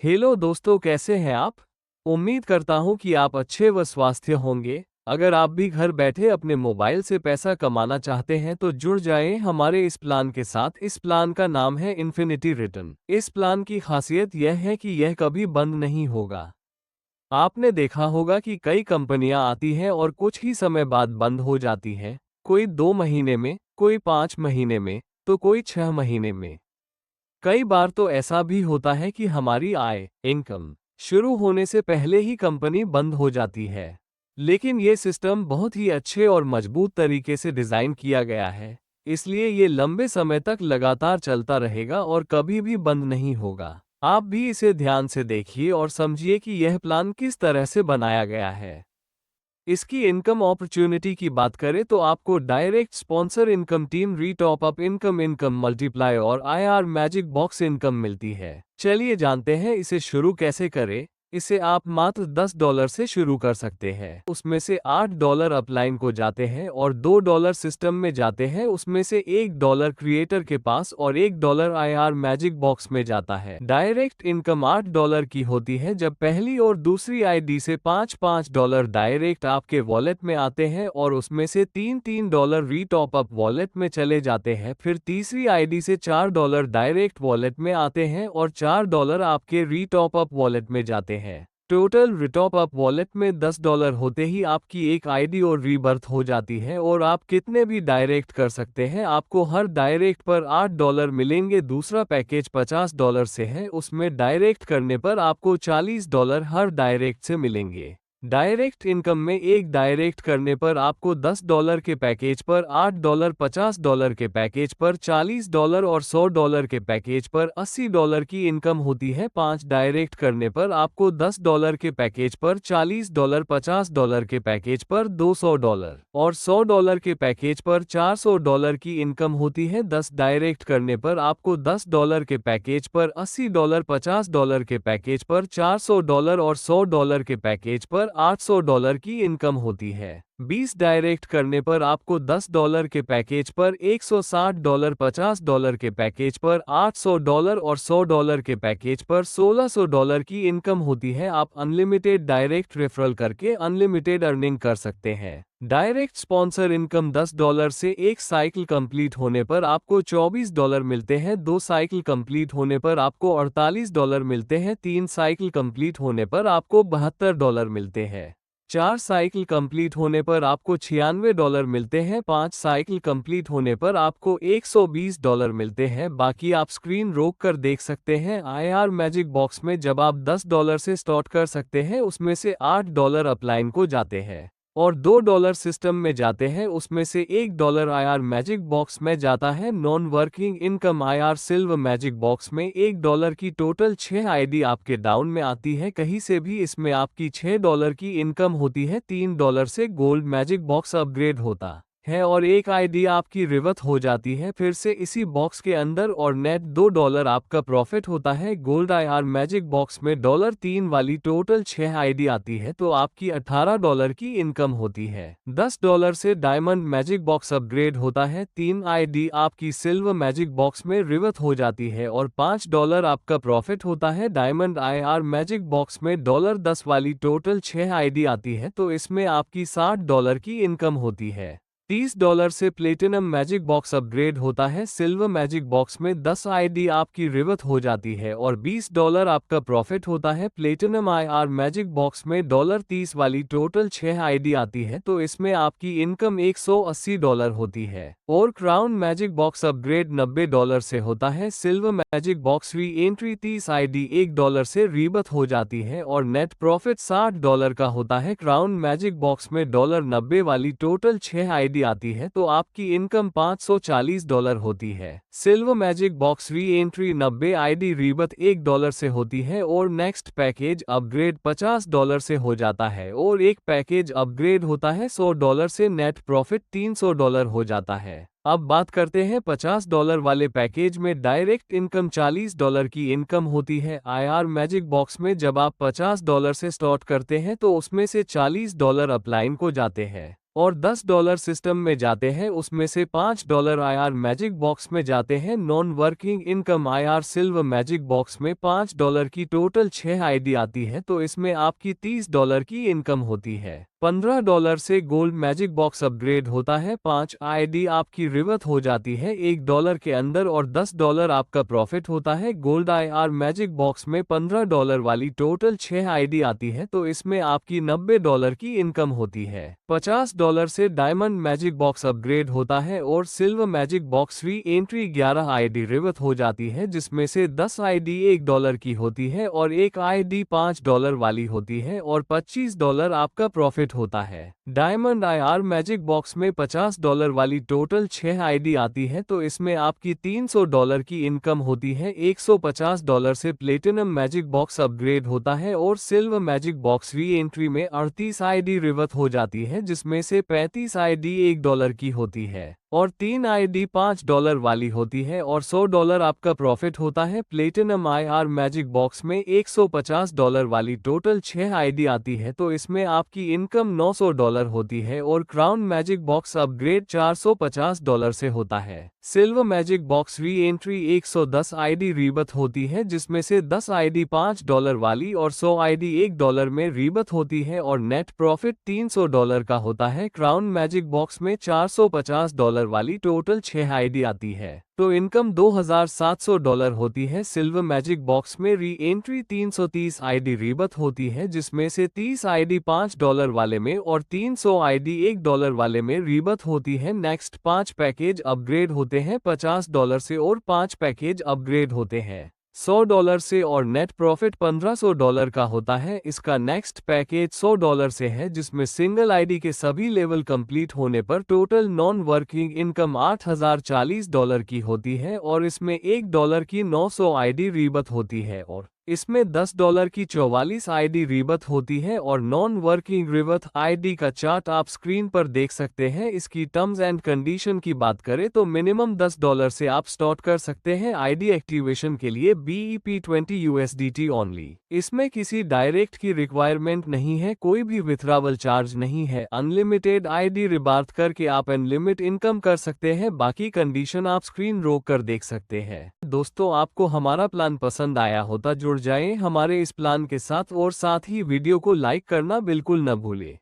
Hello दोस्तों, कैसे हैं आप। उम्मीद करता हूं कि आप अच्छे व स्वास्थ्य होंगे। अगर आप भी घर बैठे अपने मोबाइल से पैसा कमाना चाहते हैं तो जुड़ जाएं हमारे इस प्लान के साथ। इस प्लान का नाम है इन्फिनिटी रिटर्न। इस प्लान की खासियत यह है कि यह कभी बंद नहीं होगा। आपने देखा होगा कि कई कंपनियां आती हैं और कुछ ही समय बाद बंद हो जाती हैं। कोई 2 महीने में, कोई 5 महीने में, तो कोई 6 महीने में। कई बार तो ऐसा भी होता है कि हमारी आय इनकम शुरू होने से पहले ही कंपनी बंद हो जाती है। लेकिन ये सिस्टम बहुत ही अच्छे और मजबूत तरीके से डिज़ाइन किया गया है, इसलिए ये लंबे समय तक लगातार चलता रहेगा और कभी भी बंद नहीं होगा। आप भी इसे ध्यान से देखिए और समझिए कि यह प्लान किस तरह से बनाया गया है। इसकी इनकम अपॉर्चुनिटी की बात करें तो आपको direct sponsor income, team retop up income, income multiply और आईआर मैजिक बॉक्स इनकम मिलती है। चलिए जानते हैं इसे शुरू कैसे करें। इसे आप मात्र $10 से शुरू कर सकते हैं। उसमें से $8 अपलाइन को जाते हैं और $2 सिस्टम में जाते हैं। उसमें से $1 क्रिएटर के पास और $1 आईआर मैजिक बॉक्स में जाता है। डायरेक्ट इनकम $8 की होती है जब पहली और दूसरी आईडी से $5 डायरेक्ट आपके वॉलेट में आते हैं और उसमें से $3 रीटॉप अप वॉलेट में चले जाते हैं। फिर तीसरी आईडी से $4 डायरेक्ट वॉलेट में आते हैं और $4 आपके रीटॉप अप वॉलेट में जाते हैं। टोटल रिटॉप अप वॉलेट में $10 होते ही आपकी एक आईडी और रीबर्थ हो जाती है और आप कितने भी डायरेक्ट कर सकते हैं। आपको हर डायरेक्ट पर $8 मिलेंगे। दूसरा पैकेज $50 से है, उसमें डायरेक्ट करने पर आपको $40 हर डायरेक्ट से मिलेंगे। डायरेक्ट इनकम में एक डायरेक्ट करने पर आपको $10 के पैकेज पर $8, $50 के पैकेज पर $40 और $100 के पैकेज पर $80 की इनकम होती है। 5 डायरेक्ट करने पर आपको $10 के पैकेज पर $40, $50 के पैकेज पर $200 और $100 के पैकेज पर $400 की इनकम होती है। 10 डायरेक्ट करने पर आपको $10 के पैकेज पर $80, $50 के पैकेज पर $400 और $100 के पैकेज पर $800 की इनकम होती है। 20 डायरेक्ट करने पर आपको $10 के पैकेज पर $160, $50 के पैकेज पर $800 और $100 के पैकेज पर $1600 की इनकम होती है। आप अनलिमिटेड डायरेक्ट रेफरल करके अनलिमिटेड अर्निंग कर सकते हैं। डायरेक्ट स्पॉन्सर इनकम $10 से एक साइकिल कंप्लीट होने पर आपको $24 मिलते हैं। 2 साइकिल कंप्लीट होने पर आपको $48 मिलते हैं। 3 साइकिल कंप्लीट होने पर आपको $72 मिलते हैं। 4 साइकिल कंप्लीट होने पर आपको $96 मिलते हैं। 5 साइकिल कंप्लीट होने पर आपको $120 मिलते हैं। बाकी आप स्क्रीन रोक कर देख सकते हैं। आईआर मैजिक बॉक्स में जब आप $10 से स्टार्ट कर सकते हैं, उसमें से $8 अपलाइन को जाते हैं और $2 सिस्टम में जाते हैं। उसमें से $1 आईआर मैजिक बॉक्स में जाता है। Non working income IR silver magic box में $1 की टोटल 6 आईडी आपके डाउन में आती है कहीं से भी। इसमें आपकी $6 की इनकम होती है। $3 से गोल्ड मैजिक बॉक्स अपग्रेड होता है और एक आईडी आपकी रिवर्थ हो जाती है फिर से इसी बॉक्स के अंदर और नेट $2 आपका प्रॉफिट होता है। गोल्ड आईआर मैजिक बॉक्स में $3 वाली टोटल 6 आईडी आती है तो आपकी $18 की इनकम होती है। $10 से डायमंड मैजिक बॉक्स अपग्रेड होता है। 3 आईडी आपकी सिल्वर मैजिक बॉक्स में रिवर्थ हो जाती है और $5 आपका प्रॉफिट होता है। डायमंड आईआर मैजिक बॉक्स में $10 वाली टोटल 6 आईडी आती है तो इसमें आपकी $60 की इनकम होती है। $30 से प्लेटिनम मैजिक बॉक्स अपग्रेड होता है। सिल्वर मैजिक बॉक्स में 10 आईडी आपकी रिवर्थ हो जाती है और $20 आपका प्रॉफिट होता है। प्लेटिनम आईआर मैजिक बॉक्स में $30 वाली टोटल 6 आईडी आती है तो इसमें आपकी इनकम $180 होती है। और क्राउन मैजिक बॉक्स अपग्रेड $90 से होता है। Silver magic box re entry 30 ID $1 से रिवर्थ हो जाती है और नेट प्रॉफिट $60 का होता है। क्राउन मैजिक बॉक्स में $90 वाली टोटल 6 आईडी आती है तो आपकी इनकम $540 होती है। Silver magic box re entry 90 ID rebirth $1 से होती है और नेक्स्ट पैकेज अपग्रेड $50 से हो जाता है और एक पैकेज अपग्रेड होता है $100 से। नेट प्रॉफिट $300 हो जाता है। अब बात करते हैं $50 वाले पैकेज में। डायरेक्ट इनकम $40 की इनकम होती है। आईआर मैजिक बॉक्स में जब आप $50 से स्टार्ट करते हैं तो उसमें से $40 अपलाइन को जाते हैं। और $10 सिस्टम में जाते हैं, उसमें से $5 IR मैजिक बॉक्स में जाते हैं। Non working income IR silver magic box में $5 की टोटल 6 आईडी आती है, तो इसमें आपकी $30 की इनकम होती है। $15 से गोल्ड मैजिक बॉक्स अपग्रेड होता है, 5 आईडी आपकी रिवर्थ हो जाती है $1 के अंदर और $10 आपका प्रॉफिट होता है। गोल्ड IR मैजिक बॉक्स में $15 वाली टोटल 6 आईडी आती है, तो इसमें आपकी $90 की इनकम होती है। $50 से डायमंड मैजिक बॉक्स अपग्रेड होता है और silver magic box re entry 11 ID रिवर्थ हो जाती है, जिसमें से 10 आईडी $1 की होती है और एक आईडी $5 वाली होती है और $25 आपका प्रॉफिट होता है। डायमंड IR मैजिक बॉक्स में $50 वाली टोटल 6 आईडी आती है, तो इसमें आपकी $300 की इनकम होती है। $150 से प्लेटिनम मैजिक बॉक्स अपग्रेड होता है और silver magic box re entry में 38 आईडी रिवर्थ हो जाती है, जिसमें से 35 आईडी $1 की होती है और 3 आईडी $5 वाली होती है और $100 आपका प्रॉफिट होता है। प्लेटिनम IR मैजिक बॉक्स में $150 वाली टोटल 6 आईडी आती है, तो इसमें आपकी इनकम $900 होती है और क्राउन मैजिक बॉक्स अपग्रेड $450 से होता है। Silver magic box re entry 110 ID rebirth होती है, जिसमें से 10 आईडी $5 वाली और 100 आईडी $1 में रीबथ होती है और नेट प्रॉफिट $300 का होता है। क्राउन मैजिक बॉक्स में $450 वाली टोटल 6 आईडी आती है, तो इनकम $2700 होती है। सिल्वर मैजिक बॉक्स में री एंट्री 330 आईडी रीबथ होती है, जिसमें से 30 आईडी $5 वाले में और 300 आईडी $1 वाले में रीबथ होती है। नेक्स्ट 5 पैकेज अपग्रेड होते हैं $50 से और 5 पैकेज अपग्रेड होते हैं $100 से और नेट प्रॉफिट $1500 का होता है। इसका नेक्स्ट पैकेज $100 से है, जिसमें सिंगल आईडी के सभी लेवल कंप्लीट होने पर टोटल नॉन वर्किंग इनकम $8040 की होती है और इसमें $1 की 900 आईडी रीबथ होती है और इसमें $10 की 44 आईडी रीबथ होती है और नॉन वर्किंग रिवर्थ आईडी का चार्ट आप स्क्रीन पर देख सकते हैं। इसकी टर्म्स एंड कंडीशन की बात करें तो मिनिमम $10 से आप स्टार्ट कर सकते हैं आईडी एक्टिवेशन के लिए BEP20 USDT ओनली। इसमें किसी डायरेक्ट की रिक्वायरमेंट नहीं है, कोई भी विथड्रॉवल चार्ज नहीं है। अनलिमिटेड आईडी रिबार्थ करके आप अनलिमिट इनकम कर सकते हैं, बाकी कंडीशन आप स्क्रीन रोक कर देख सकते हैं। दोस्तों, आपको हमारा प्लान पसंद आया होता जुड़ जाएं हमारे इस प्लान के साथ और साथ ही वीडियो को लाइक करना बिल्कुल न भूलें।